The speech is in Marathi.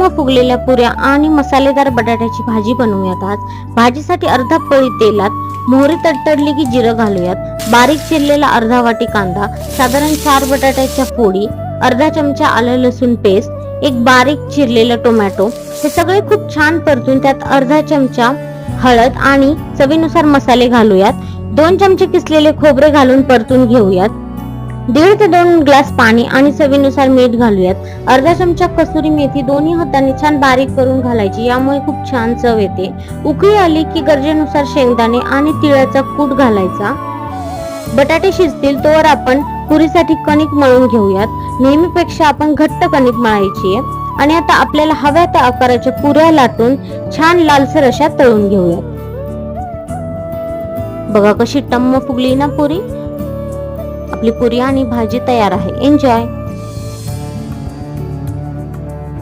टम्म फुगलेल्या पुऱ्या आणि मसालेदार बटाट्याची भाजी बनवूयात। आज भाजीसाठी अर्धा पळी तेलात मोहरी तडतडली की जिरं घालूयात। बारीक चिरलेला अर्धा वाटी कांदा, साधारण 4 बटाट्याच्या फोडी, अर्धा चमचा आलं लसूण पेस्ट, एक बारीक चिरलेला टोमॅटो, हे सगळे खूप छान परतून त्यात अर्धा चमचा हळद आणि चवीनुसार मसाले घालूयात। 2 चमचे किसलेले खोबरे घालून परतून घेऊयात। 1.5 ते 2 ग्लास पाणी आणि चवीनुसार मीठ घालूयात। अर्धा चमचा कसुरी मेथी दोन्ही हातांनी छान बारीक करून घालायची, यामुळे खूप छान चव येते। उकळी आली की गरजेनुसार शेंगदाणे आणि तिळाचा कूट घालायचा। बटाटे शिजतील तोवर आपण पुरीसाठी कणिक मळून घेऊयात। नेहमीपेक्षा आपण घट्ट कणिक मळायची आहे आणि आता आपल्याला हव्या त्या आकाराच्या पुऱ्या लाटून छान लालसर अशा तळून घेऊयात। बघा कशी टम्म फुगली ना पुरी। आपली पुरी आणि भाजी तयार आहे। एन्जॉय।